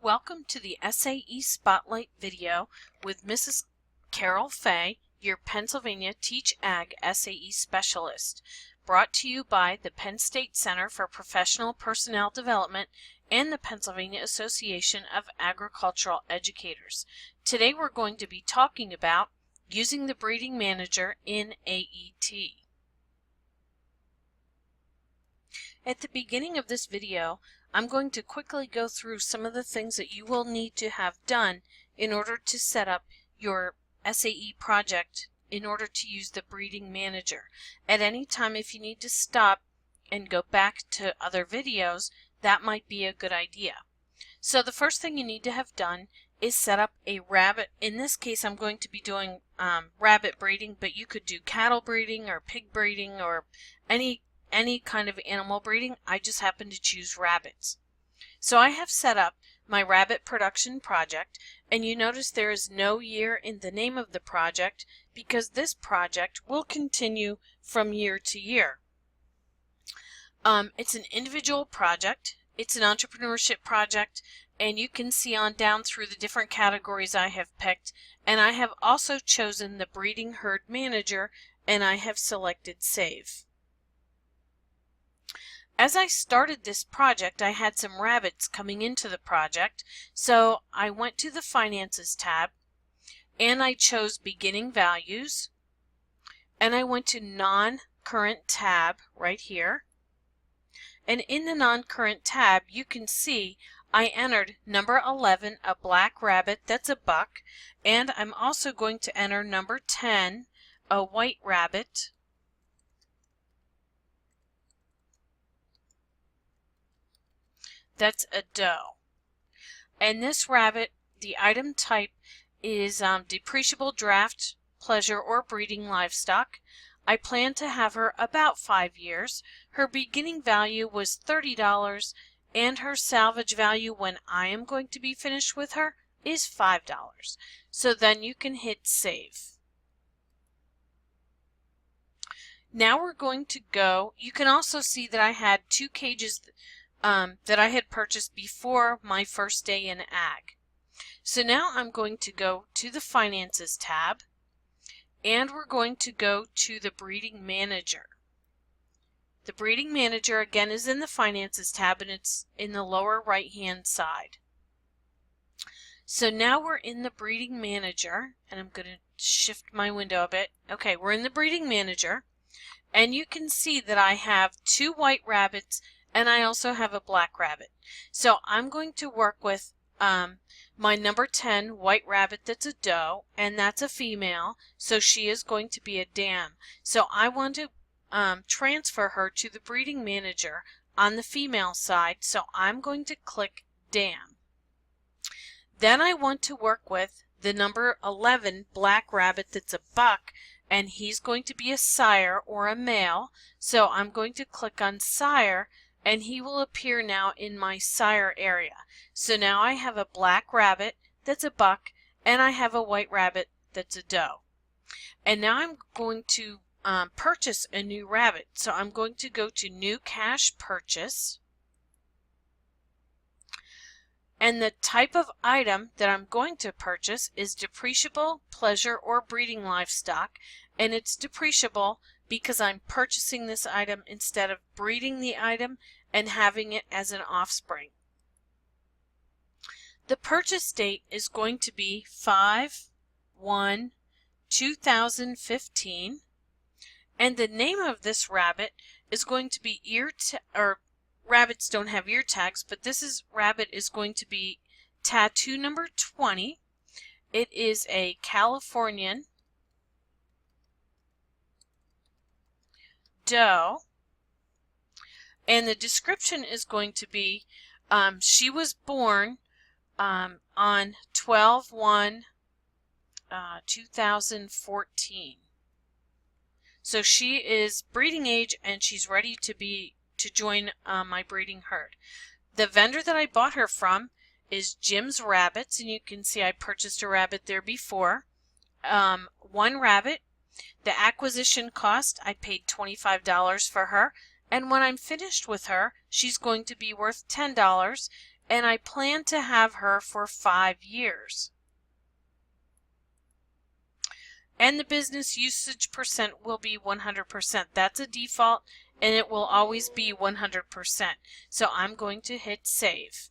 Welcome to the SAE Spotlight video with Mrs. Carol Fay, your Pennsylvania Teach Ag SAE Specialist, brought to you by the Penn State Center for Professional Personnel Development and the Pennsylvania Association of Agricultural Educators. Today we're going to be talking about using the Breeding Manager in AET. At the beginning of this video, I'm going to quickly go through some of the things that you will need to have done in order to set up your SAE project in order to use the Breeding Manager. At any time, if you need to stop and go back to other videos, that might be a good idea. So the first thing you need to have done is set up a rabbit. In this case, I'm going to be doing rabbit breeding, but you could do cattle breeding or pig breeding or any kind of animal breeding. I just happen to choose rabbits. So I have set up my rabbit production project, and you notice there is no year in the name of the project because this project will continue from year to year. It's an individual project, it's an entrepreneurship project, and you can see on down through the different categories I have picked, and I have also chosen the Breeding Herd Manager, and I have selected Save. As I started this project, I had some rabbits coming into the project, so I went to the Finances tab, and I chose Beginning Values, and I went to Non-Current tab right here. And in the Non-Current tab, you can see I entered number 11, a black rabbit that's a buck, and I'm also going to enter number 10, a white rabbit. That's a doe. And this rabbit, the item type is depreciable draft, pleasure, or breeding livestock. I plan to have her about 5 years. Her beginning value was $30, and her salvage value when I am going to be finished with her is $5. So then you can hit Save. Now we're going to go, you can also see that I had 2 cages that I had purchased before my first day in ag. So now I'm going to go to the Finances tab, and we're going to go to the Breeding Manager. The Breeding Manager again is in the Finances tab, and it's in the lower right hand side. So now we're in the Breeding Manager, and I'm going to shift my window a bit. Okay, we're in the Breeding Manager, and you can see that I have 2 white rabbits and I also have a black rabbit. So I'm going to work with my number 10 white rabbit that's a doe, and that's a female, so she is going to be a dam. So I want to transfer her to the Breeding Manager on the female side, so I'm going to click Dam. Then I want to work with the number 11 black rabbit that's a buck, and he's going to be a sire or a male, so I'm going to click on Sire, and he will appear now in my sire area. So now I have a black rabbit that's a buck, and I have a white rabbit that's a doe. And now I'm going to purchase a new rabbit. So I'm going to go to New Cash Purchase. And the type of item that I'm going to purchase is depreciable, pleasure, or breeding livestock. And it's depreciable because I'm purchasing this item instead of breeding the item and having it as an offspring. The purchase date is going to be 5/1/2015, and the name of this rabbit is going to be rabbits don't have ear tags, but this rabbit is going to be tattoo number 20. It is a Californian doe, and the description is going to be she was born on 12/1/2014. So she is breeding age, and she's ready to join my breeding herd. The vendor that I bought her from is Jim's Rabbits, and you can see I purchased a rabbit there before. 1 rabbit. The acquisition cost, I paid $25 for her, and when I'm finished with her, she's going to be worth $10, and I plan to have her for 5 years. And the business usage percent will be 100%. That's a default, and it will always be 100%. So I'm going to hit save.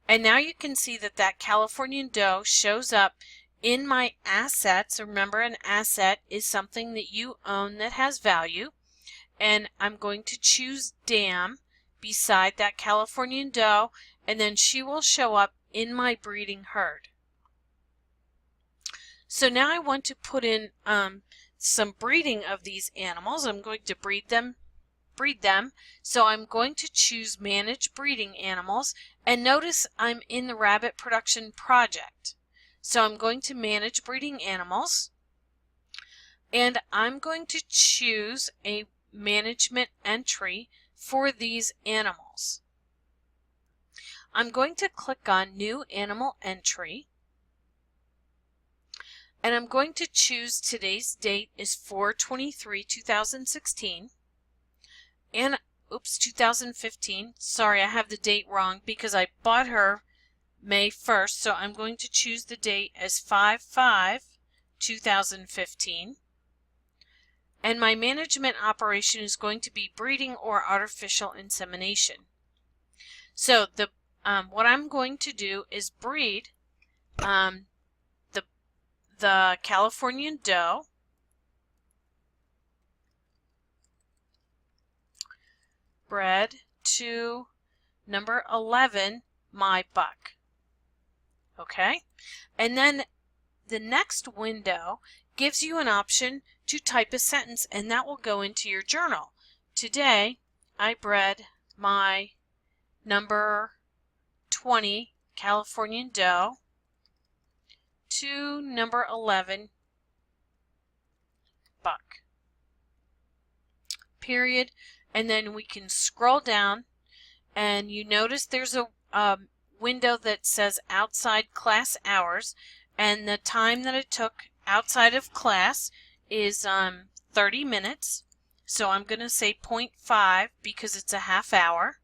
And now you can see that that Californian doe shows up in my assets. Remember, an asset is something that you own that has value. And I'm going to choose dam beside that Californian doe, and then she will show up in my breeding herd. So now I want to put in some breeding of these animals. I'm going to breed them. So I'm going to choose manage breeding animals, and notice I'm in the rabbit production project. So I'm going to manage breeding animals, and I'm going to choose a management entry for these animals. I'm going to click on new animal entry, and I'm going to choose today's date is 4/23/2016, and 2015. Sorry, I have the date wrong because I bought her May 1st, so I'm going to choose the date as 5/5/2015. And my management operation is going to be breeding or artificial insemination. So what I'm going to do is breed the Californian doe, bred to number 11, my buck. Okay, and then the next window gives you an option to type a sentence, and that will go into your journal. Today I bred my number 20 Californian doe to number 11 buck. Period. And then we can scroll down, and you notice there's a window that says outside class hours, and the time that it took outside of class is 30 minutes. So I'm going to say 0.5 because it's a half hour.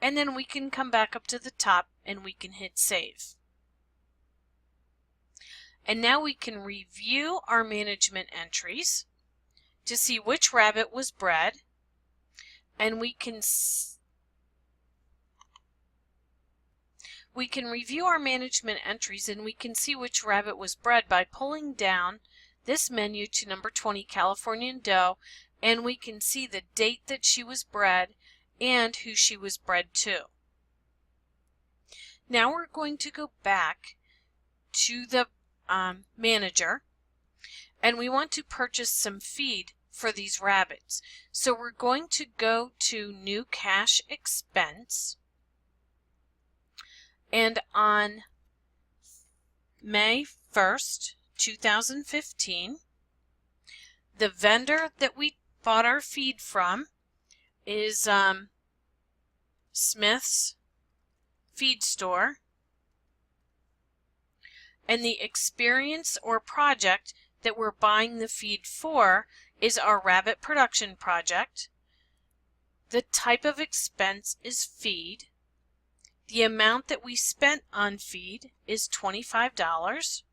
And then we can come back up to the top and we can hit save. And now we can review our management entries to see which rabbit was bred, and we can review our management entries, and we can see which rabbit was bred by pulling down this menu to number 20 Californian doe, and we can see the date that she was bred and who she was bred to. Now we're going to go back to the manager, and we want to purchase some feed for these rabbits. So we're going to go to new cash expense, and on May 1st, 2015, the vendor that we bought our feed from is Smith's Feed Store, and the experience or project that we're buying the feed for is our rabbit production project. The type of expense is feed. The amount that we spent on feed is $25.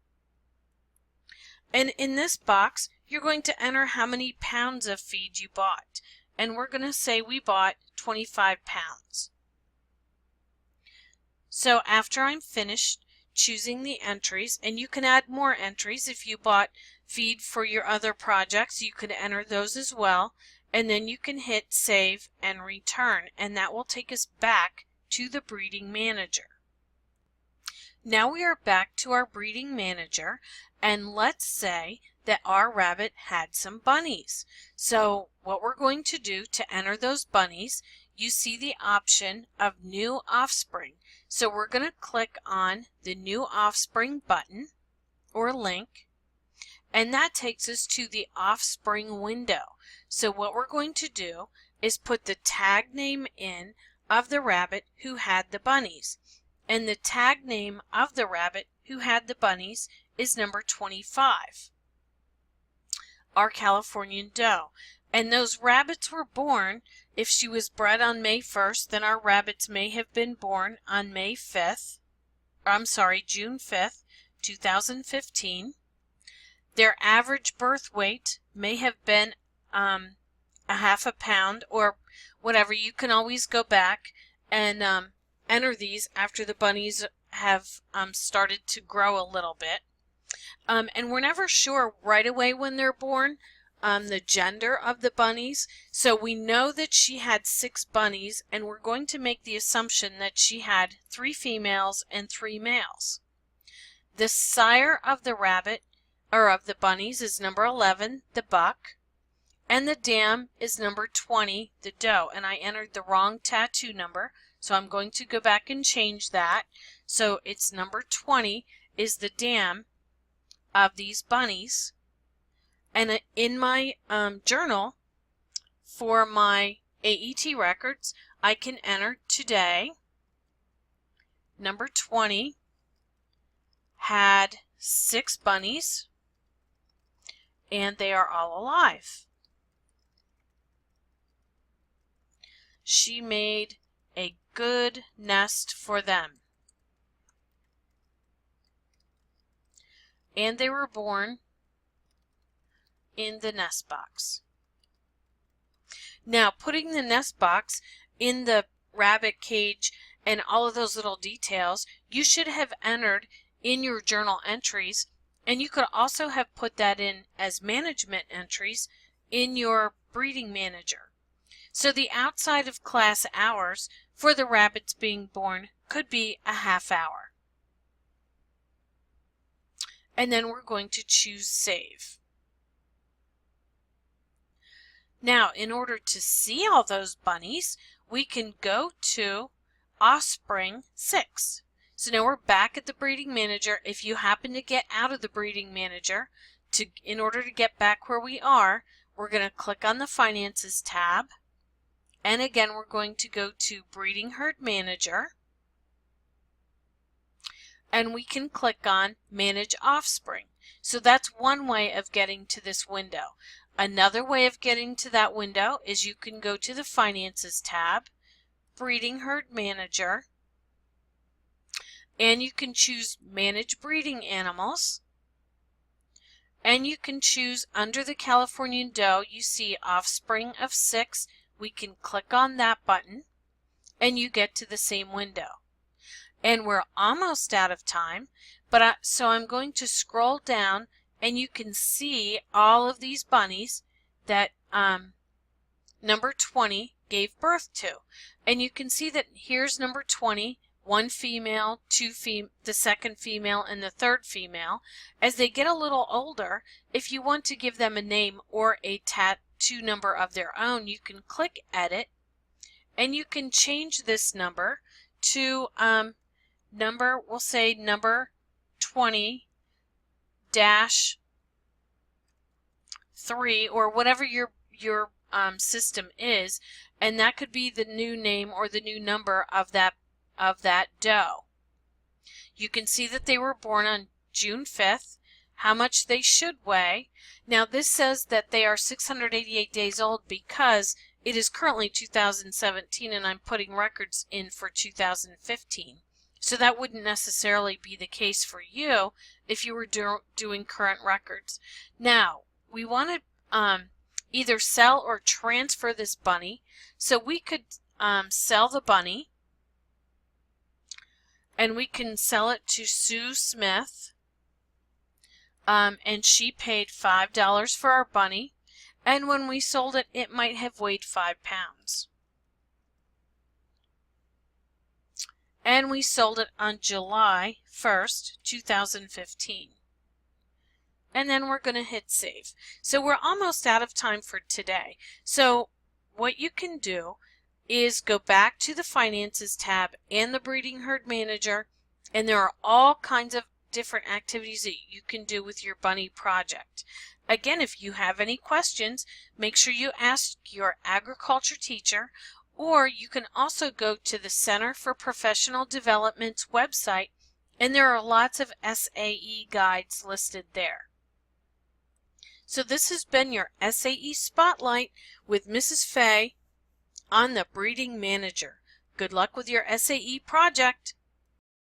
And in this box, you're going to enter how many pounds of feed you bought. And we're going to say we bought 25 pounds. So after I'm finished choosing the entries, and you can add more entries if you bought feed for your other projects, you can enter those as well, and then you can hit save and return, and that will take us back to the breeding manager. Now we are back to our breeding manager, and let's say that our rabbit had some bunnies. So what we're going to do to enter those bunnies, you see the option of new offspring. So we're going to click on the new offspring button or link, and that takes us to the offspring window. So what we're going to do is put the tag name in of the rabbit who had the bunnies, and the tag name of the rabbit who had the bunnies is number 25, our Californian doe. And those rabbits were born If she was bred on May 1st, then our rabbits may have been born on June 5th, 2015. Their average birth weight may have been a half a pound or whatever. You can always go back and enter these after the bunnies have started to grow a little bit. And we're never sure right away when they're born the gender of the bunnies. So we know that she had 6 bunnies, and we're going to make the assumption that she had 3 females and 3 males. The sire of the rabbit or of the bunnies is number 11, the buck, and the dam is number 20, the doe. And I entered the wrong tattoo number, so I'm going to go back and change that. So it's number 20 is the dam of these bunnies. And in my journal for my AET records, I can enter today, number 20 had 6 bunnies, and they are all alive. She made a good nest for them. And they were born in the nest box. Now, putting the nest box in the rabbit cage and all of those little details, you should have entered in your journal entries, and you could also have put that in as management entries in your breeding manager. So the outside of class hours for the rabbits being born could be a half hour. And then we're going to choose Save. Now, in order to see all those bunnies, we can go to Offspring 6. So now we're back at the Breeding Manager. If you happen to get out of the Breeding Manager, in order to get back where we are, we're going to click on the Finances tab. And again, we're going to go to Breeding Herd Manager. And we can click on Manage Offspring. So that's one way of getting to this window. Another way of getting to that window is you can go to the Finances tab, Breeding Herd Manager, and you can choose Manage Breeding Animals, and you can choose under the Californian Doe, you see Offspring of 6. We can click on that button, and you get to the same window. And we're almost out of time, but so I'm going to scroll down, and you can see all of these bunnies that number 20 gave birth to. And you can see that here's number 20, 1 female, the second female, and the third female. As they get a little older, if you want to give them a name or a tattoo number of their own, you can click Edit, and you can change this number to we'll say number 20-3, or whatever your system is, and that could be the new name or the new number of that doe. You can see that they were born on June 5th, how much they should weigh. Now this says that they are 688 days old because it is currently 2017 and I'm putting records in for 2015. So that wouldn't necessarily be the case for you if you were doing current records. Now, we want to either sell or transfer this bunny. So we could sell the bunny, and we can sell it to Sue Smith, and she paid $5 for our bunny, and when we sold it, it might have weighed 5 pounds. And we sold it on July 1st, 2015. And then we're going to hit Save. So we're almost out of time for today. So what you can do is go back to the Finances tab and the Breeding Herd Manager, and there are all kinds of different activities that you can do with your bunny project. Again, if you have any questions, make sure you ask your agriculture teacher, or you can also go to the Center for Professional Development's website, and there are lots of SAE guides listed there. So this has been your SAE Spotlight with Mrs. Fay on the Breeding Manager. Good luck with your SAE project!